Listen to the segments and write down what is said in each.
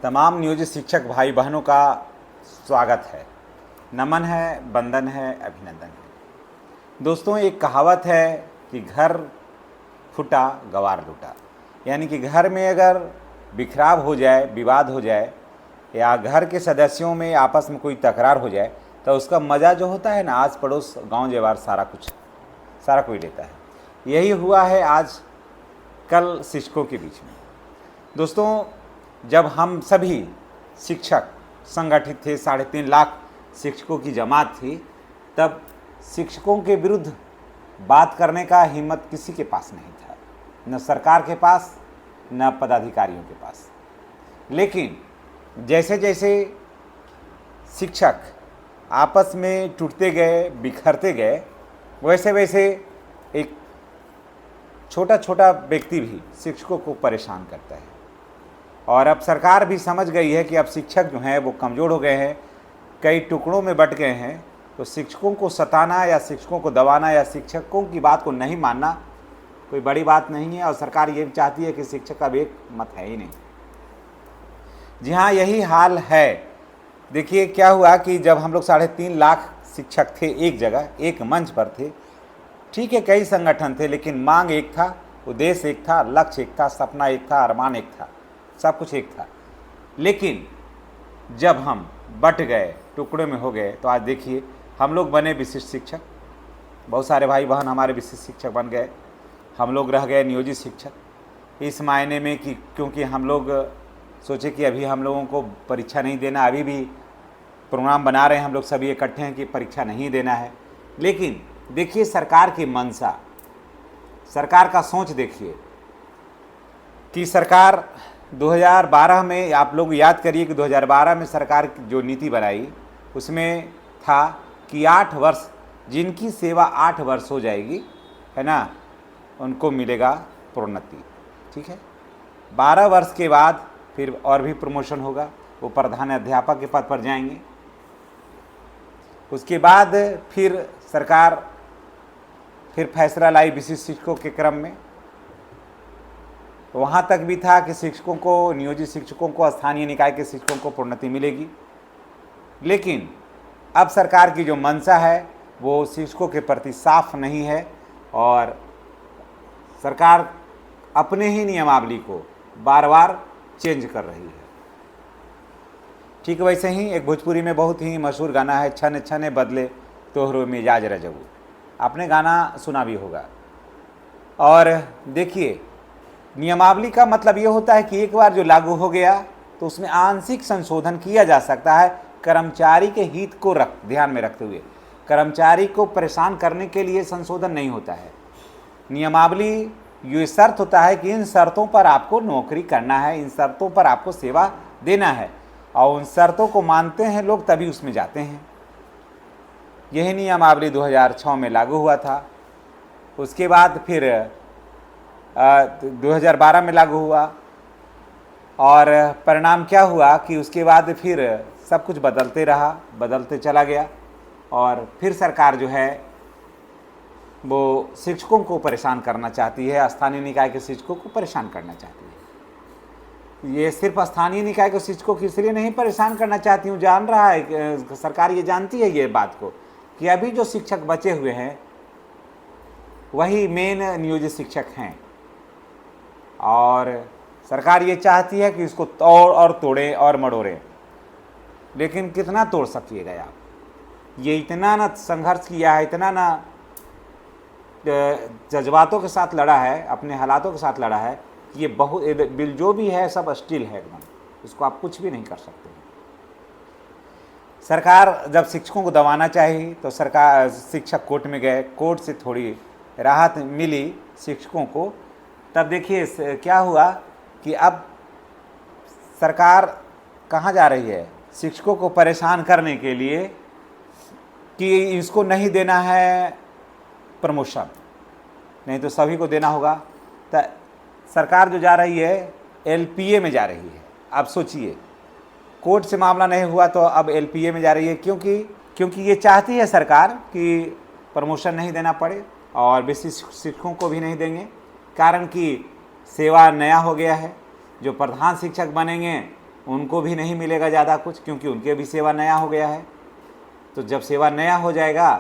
तमाम नियोजित शिक्षक भाई बहनों का स्वागत है, नमन है, वंदन है, अभिनंदन है। दोस्तों, एक कहावत है कि घर फूटा गवार लूटा, यानी कि घर में अगर बिखराव हो जाए, विवाद हो जाए या घर के सदस्यों में आपस में कोई तकरार हो जाए तो उसका मज़ा जो होता है ना, आस पड़ोस गांव जेवार सारा कोई लेता है। यही हुआ है आज कल शिक्षकों के बीच में। दोस्तों, जब हम सभी शिक्षक संगठित थे, 3.5 लाख शिक्षकों की जमात थी, तब शिक्षकों के विरुद्ध बात करने का हिम्मत किसी के पास नहीं था, न सरकार के पास न पदाधिकारियों के पास। लेकिन जैसे जैसे शिक्षक आपस में टूटते गए, बिखरते गए, वैसे वैसे एक छोटा छोटा व्यक्ति भी शिक्षकों को परेशान करता है। और अब सरकार भी समझ गई है कि अब शिक्षक जो हैं वो कमज़ोर हो गए हैं, कई टुकड़ों में बट गए हैं, तो शिक्षकों को सताना या शिक्षकों को दबाना या शिक्षकों की बात को नहीं मानना कोई बड़ी बात नहीं है। और सरकार ये चाहती है कि शिक्षक अब एक मत है ही नहीं। जी हाँ, यही हाल है। देखिए क्या हुआ कि जब हम लोग 3.5 लाख शिक्षक थे, एक जगह एक मंच पर थे, ठीक है, कई संगठन थे, लेकिन मांग एक था, उद्देश्य एक था, लक्ष्य एक था, सपना एक था, अरमान एक था, सब कुछ एक था। लेकिन जब हम बट गए, टुकड़े में हो गए, तो आज देखिए हम लोग बने विशिष्ट शिक्षक, बहुत सारे भाई बहन हमारे विशिष्ट शिक्षक बन गए, हम लोग रह गए नियोजित शिक्षक। इस मायने में कि क्योंकि हम लोग सोचे कि अभी हम लोगों को परीक्षा नहीं देना, अभी भी प्रोग्राम बना रहे हैं हम लोग सभी इकट्ठे हैं कि परीक्षा नहीं देना है। लेकिन देखिए सरकार की मंशा, सरकार का सोच देखिए कि सरकार 2012 में, आप लोग याद करिए कि 2012 में सरकार जो नीति बनाई उसमें था कि 8 वर्ष, जिनकी सेवा 8 वर्ष हो जाएगी, है ना, उनको मिलेगा प्रोन्नति। ठीक है, 12 वर्ष के बाद फिर और भी प्रमोशन होगा, वो प्रधान अध्यापक के पद पर जाएंगे। उसके बाद फिर सरकार फिर फैसला लाई विशिष्ट शिक्षकों के क्रम में, वहाँ तक भी था कि शिक्षकों को, नियोजित शिक्षकों को, स्थानीय निकाय के शिक्षकों को प्रोन्नति मिलेगी। लेकिन अब सरकार की जो मंशा है वो शिक्षकों के प्रति साफ नहीं है और सरकार अपने ही नियमावली को बार बार चेंज कर रही है। ठीक वैसे ही एक भोजपुरी में बहुत ही मशहूर गाना है, छन छने बदले तोहरो मिजाज रजबू, आपने गाना सुना भी होगा। और देखिए नियमावली का मतलब ये होता है कि एक बार जो लागू हो गया तो उसमें आंशिक संशोधन किया जा सकता है, कर्मचारी के हित को ध्यान में रखते हुए। कर्मचारी को परेशान करने के लिए संशोधन नहीं होता है। नियमावली ये शर्त होता है कि इन शर्तों पर आपको नौकरी करना है, इन शर्तों पर आपको सेवा देना है, और उन शर्तों को मानते हैं लोग तभी उसमें जाते हैं। यही नियमावली 2006 में लागू हुआ था। उसके बाद फिर 2012 में लागू हुआ और परिणाम क्या हुआ कि उसके बाद फिर सब कुछ बदलते रहा, बदलते चला गया और फिर सरकार जो है वो शिक्षकों को परेशान करना चाहती है, स्थानीय निकाय के शिक्षकों को परेशान करना चाहती है। ये सिर्फ स्थानीय निकाय के शिक्षकों को इसलिए नहीं परेशान करना चाहती हूँ, जान रहा है सरकार, ये जानती है ये बात को कि अभी जो शिक्षक बचे हुए हैं वही मेन नियोजित शिक्षक हैं और सरकार ये चाहती है कि इसको तोड़ें और मड़ोड़ें। लेकिन कितना तोड़ सकिएगा आप? ये इतना ना संघर्ष किया है, इतना ना जज्बातों के साथ लड़ा है, अपने हालातों के साथ लड़ा है कि ये बहुत बिल जो भी है सब स्टिल है एकदम, इसको आप कुछ भी नहीं कर सकते। सरकार जब शिक्षकों को दबाना चाहिए तो सरकार, शिक्षक कोर्ट में गए, कोर्ट से थोड़ी राहत मिली शिक्षकों को। तब देखिए क्या हुआ कि अब सरकार कहाँ जा रही है, शिक्षकों को परेशान करने के लिए कि इसको नहीं देना है प्रमोशन, नहीं तो सभी को देना होगा। तो सरकार जो जा रही है LPA में जा रही है। अब सोचिए, कोर्ट से मामला नहीं हुआ तो अब LPA में जा रही है, क्योंकि ये चाहती है सरकार कि प्रमोशन नहीं देना पड़े और विशिष्ट शिक्षकों को भी नहीं देंगे, कारण कि सेवा नया हो गया है। जो प्रधान शिक्षक बनेंगे उनको भी नहीं मिलेगा ज़्यादा कुछ, क्योंकि उनके भी सेवा नया हो गया है। तो जब सेवा नया हो जाएगा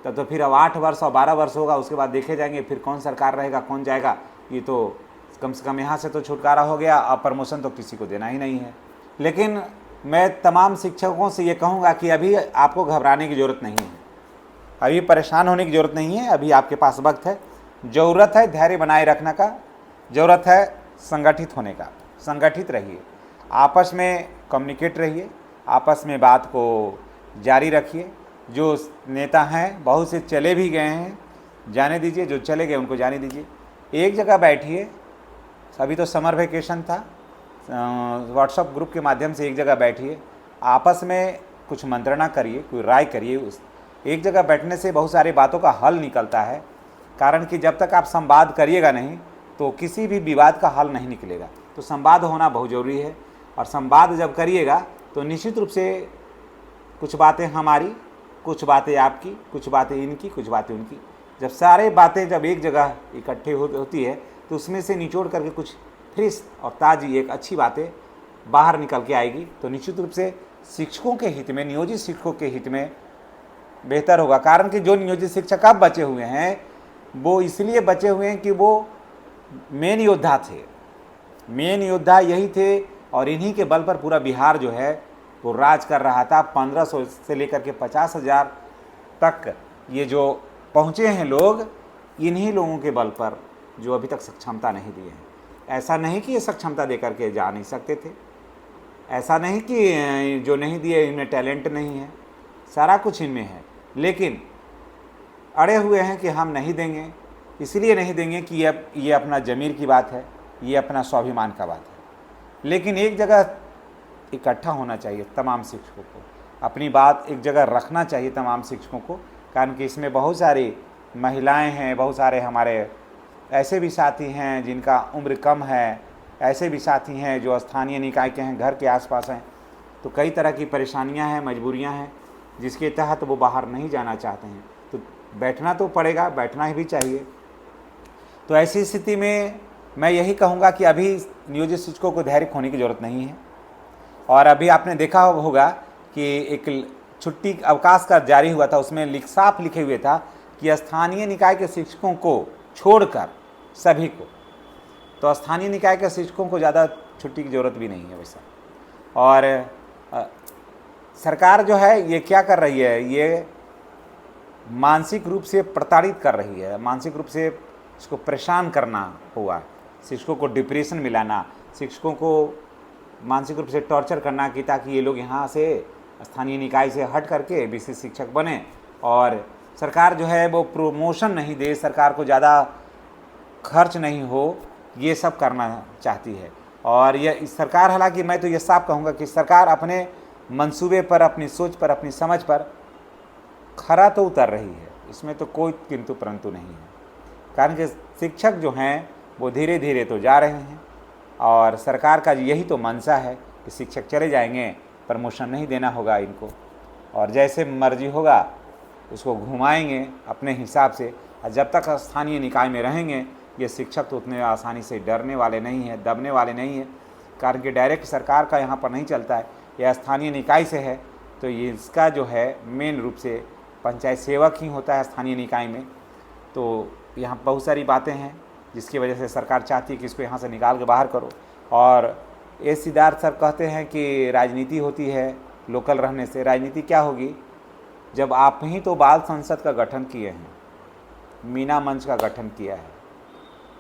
तब तो फिर अब 8 वर्ष और 12 वर्ष होगा, उसके बाद देखे जाएंगे फिर कौन सरकार रहेगा, कौन जाएगा। ये तो कम से कम यहाँ से तो छुटकारा हो गया, अब प्रमोशन तो किसी को देना ही नहीं है। लेकिन मैं तमाम शिक्षकों से ये कहूँगा कि अभी आपको घबराने की ज़रूरत नहीं है, अभी परेशान होने की ज़रूरत नहीं है। अभी आपके पास वक्त है, ज़रूरत है धैर्य बनाए रखने का, ज़रूरत है संगठित होने का। संगठित रहिए, आपस में कम्युनिकेट रहिए, आपस में बात को जारी रखिए। जो नेता हैं बहुत से चले भी गए हैं, जाने दीजिए, जो चले गए उनको जाने दीजिए। एक जगह बैठिए, अभी तो समर वेकेशन था, व्हाट्सएप ग्रुप के माध्यम से एक जगह बैठिए, आपस में कुछ मंत्रणा करिए, कोई राय करिए। उस एक जगह बैठने से बहुत सारी बातों का हल निकलता है, कारण कि जब तक आप संवाद करिएगा नहीं तो किसी भी विवाद का हल नहीं निकलेगा। तो संवाद होना बहुत ज़रूरी है, और संवाद जब करिएगा तो निश्चित रूप से कुछ बातें हमारी, कुछ बातें आपकी, कुछ बातें इनकी, कुछ बातें उनकी, जब सारे बातें जब एक जगह इकट्ठे होती है तो उसमें से निचोड़ करके कुछ फ्रेश और ताज़ी एक अच्छी बातें बाहर निकल के आएगी। तो निश्चित रूप से शिक्षकों के हित में, नियोजित शिक्षकों के हित में बेहतर होगा। कारण कि जो नियोजित शिक्षक अब बचे हुए हैं वो इसलिए बचे हुए हैं कि वो मेन योद्धा थे, मेन योद्धा यही थे, और इन्हीं के बल पर पूरा बिहार जो है वो राज कर रहा था। 1500 से लेकर के 50,000 तक ये जो पहुँचे हैं लोग, इन्हीं लोगों के बल पर, जो अभी तक सक्षमता नहीं दिए हैं। ऐसा नहीं कि ये सक्षमता दे करके जा नहीं सकते थे, ऐसा नहीं कि जो नहीं दिए इनमें टैलेंट नहीं है, सारा कुछ इनमें है, लेकिन अड़े हुए हैं कि हम नहीं देंगे। इसलिए नहीं देंगे कि ये अपना ज़मीर की बात है, ये अपना स्वाभिमान का बात है। लेकिन एक जगह इकट्ठा होना चाहिए तमाम शिक्षकों को, अपनी बात एक जगह रखना चाहिए तमाम शिक्षकों को। कारण कि इसमें बहुत सारी महिलाएं हैं, बहुत सारे हमारे ऐसे भी साथी हैं जिनका उम्र कम है, ऐसे भी साथी हैं जो स्थानीय निकाय के हैं, घर के आसपास हैं। तो कई तरह की परेशानियां हैं, मजबूरियां हैं, जिसके तहत वो बाहर नहीं जाना चाहते हैं। तो बैठना तो पड़ेगा, बैठना ही भी चाहिए। तो ऐसी स्थिति में मैं यही कहूँगा कि अभी नियोजित शिक्षकों को धैर्य खोने की ज़रूरत नहीं है। और अभी आपने देखा होगा कि एक छुट्टी अवकाश का जारी हुआ था, उसमें साफ लिखे हुए था कि स्थानीय निकाय के शिक्षकों को छोड़कर सभी को, तो स्थानीय निकाय के शिक्षकों को ज़्यादा छुट्टी की ज़रूरत भी नहीं है वैसा। और सरकार जो है ये क्या कर रही है, ये मानसिक रूप से प्रताड़ित कर रही है, मानसिक रूप से इसको परेशान करना हुआ, शिक्षकों को डिप्रेशन मिलाना, शिक्षकों को मानसिक रूप से टॉर्चर करना कि ताकि ये लोग यहाँ से स्थानीय निकाय से हट करके विशिष्ट शिक्षक बने। और सरकार जो है वो प्रमोशन नहीं दे, सरकार को ज़्यादा खर्च नहीं हो, ये सब करना चाहती है। और ये सरकार, हालांकि मैं तो ये साफ कहूँगा कि सरकार अपने मंसूबे पर, अपनी सोच पर, अपनी समझ पर खरा तो उतर रही है, इसमें तो कोई किंतु परंतु नहीं है। कारण कि शिक्षक जो हैं वो धीरे धीरे तो जा रहे हैं, और सरकार का यही तो मंशा है कि शिक्षक चले जाएंगे, प्रमोशन नहीं देना होगा इनको, और जैसे मर्जी होगा उसको घुमाएंगे अपने हिसाब से। और जब तक स्थानीय निकाय में रहेंगे ये शिक्षक तो उतने आसानी से डरने वाले नहीं हैं, दबने वाले नहीं हैं। कारण कि डायरेक्ट सरकार का यहाँ पर नहीं चलता है, यह स्थानीय निकाय से है। तो ये इसका जो है मेन रूप से पंचायत सेवक ही होता है स्थानीय निकाय में। तो यहाँ बहुत सारी बातें हैं जिसकी वजह से सरकार चाहती है कि इसको यहाँ से निकाल के बाहर करो। और ये सिद्धार्थ सर कहते हैं कि राजनीति होती है लोकल रहने से। राजनीति क्या होगी जब आप ही तो बाल संसद का गठन किए हैं, मीना मंच का गठन किया है,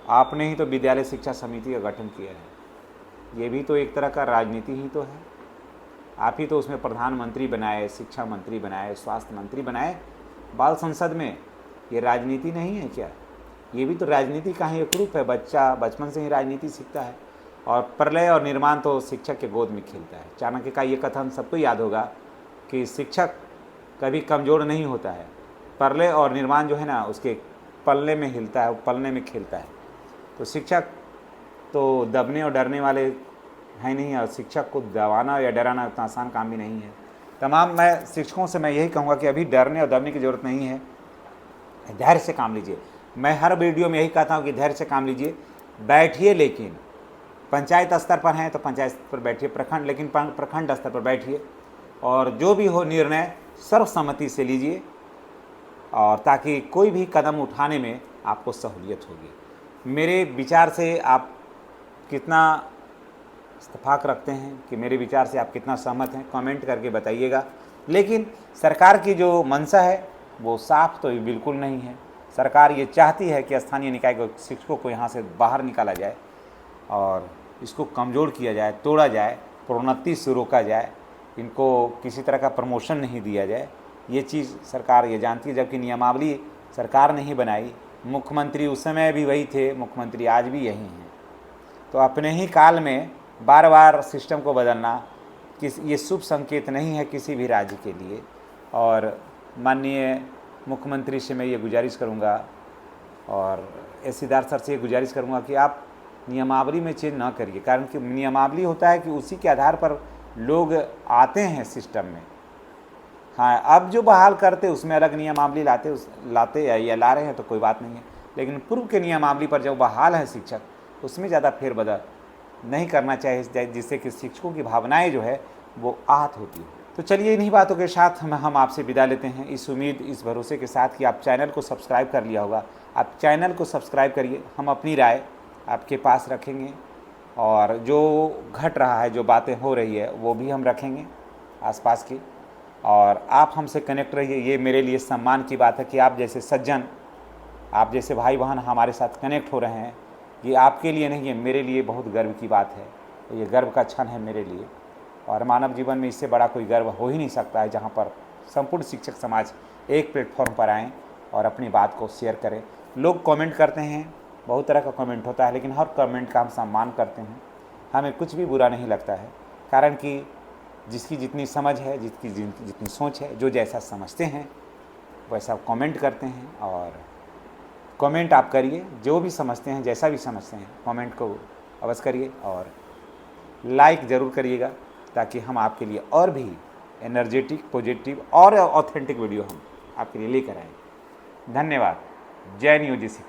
आपने ही तो विद्यालय शिक्षा समिति का गठन किया है। ये भी तो एक तरह का राजनीति ही तो है। आप ही तो उसमें प्रधानमंत्री बनाए, शिक्षा मंत्री बनाए, स्वास्थ्य मंत्री बनाए। बाल संसद में ये राजनीति नहीं है क्या? ये भी तो राजनीति का ही एक रूप है। बच्चा बचपन से ही राजनीति सीखता है। और प्रलय और निर्माण तो शिक्षक के गोद में खेलता है। चाणक्य का ये कथन सबको याद होगा कि शिक्षक कभी कमज़ोर नहीं होता है, प्रलय और निर्माण जो है ना उसके पलने में हिलता है, पलने में खेलता है। तो शिक्षक तो दबने और डरने वाले हैं नहीं, और शिक्षक को दबाना या डराना उतना आसान काम भी नहीं है। तमाम मैं शिक्षकों से मैं यही कहूँगा कि अभी डरने और दबने की ज़रूरत नहीं है, धैर्य से काम लीजिए। मैं हर वीडियो में यही कहता हूँ कि धैर्य से काम लीजिए, बैठिए, लेकिन पंचायत स्तर पर हैं तो पंचायत स्तर पर बैठिए, लेकिन प्रखंड स्तर पर बैठिए और जो भी हो निर्णय सर्वसम्मति से लीजिए, और ताकि कोई भी कदम उठाने में आपको सहूलियत होगी। मेरे विचार से आप कितना इत्तेफाक रखते हैं, कि मेरे विचार से आप कितना सहमत हैं, कमेंट करके बताइएगा। लेकिन सरकार की जो मंशा है वो साफ तो बिल्कुल नहीं है। सरकार ये चाहती है कि स्थानीय निकाय को, शिक्षकों को यहाँ से बाहर निकाला जाए और इसको कमज़ोर किया जाए, तोड़ा जाए, प्रोन्नति से रोका जाए, इनको किसी तरह का प्रमोशन नहीं दिया जाए। ये चीज़ सरकार ये जानती है, जबकि नियमावली सरकार ने ही बनाई। मुख्यमंत्री उस समय भी वही थे, मुख्यमंत्री आज भी यही हैं। तो अपने ही काल में बार बार सिस्टम को बदलना ये शुभ संकेत नहीं है किसी भी राज्य के लिए। और माननीय मुख्यमंत्री से मैं ये गुजारिश करूँगा और सिद्धार्थ सर से ये गुजारिश करूँगा कि आप नियमावली में चेंज ना करिए, कारण कि नियमावली होता है कि उसी के आधार पर लोग आते हैं सिस्टम में। हाँ, अब जो बहाल करते उसमें अलग नियमावली लाते या ला रहे हैं तो कोई बात नहीं है, लेकिन पूर्व के नियमावली पर जो बहाल है शिक्षक, उसमें ज़्यादा फेरबदल नहीं करना चाहिए, जिससे कि शिक्षकों की भावनाएं जो है वो आहत होती है। तो चलिए इन्हीं बातों के साथ हम आपसे विदा लेते हैं, इस उम्मीद, इस भरोसे के साथ कि आप चैनल को सब्सक्राइब कर लिया होगा। आप चैनल को सब्सक्राइब करिए, हम अपनी राय आपके पास रखेंगे और जो घट रहा है, जो बातें हो रही है वो भी हम रखेंगे आसपास की, और आप हमसे कनेक्ट रहिए। ये मेरे लिए सम्मान की बात है कि आप जैसे सज्जन, आप जैसे भाई बहन हमारे साथ कनेक्ट हो रहे हैं। ये आपके लिए नहीं है, मेरे लिए बहुत गर्व की बात है। ये गर्व का क्षण है मेरे लिए, और मानव जीवन में इससे बड़ा कोई गर्व हो ही नहीं सकता है, जहाँ पर संपूर्ण शिक्षक समाज एक प्लेटफॉर्म पर आएँ और अपनी बात को शेयर करें। लोग कमेंट करते हैं, बहुत तरह का कमेंट होता है, लेकिन हर कमेंट का हम सम्मान करते हैं, हमें कुछ भी बुरा नहीं लगता है, कारण कि जिसकी जितनी समझ है, जितनी सोच है, जो जैसा समझते हैं वैसा कमेंट करते हैं। और कमेंट आप करिए, जो भी समझते हैं, जैसा भी समझते हैं, कमेंट को अवश्य करिए और लाइक ज़रूर करिएगा, ताकि हम आपके लिए और भी एनर्जेटिक, पॉजिटिव और ऑथेंटिक वीडियो हम आपके लिए लेकर आएँ। धन्यवाद। जय नियोजित शिक्षक।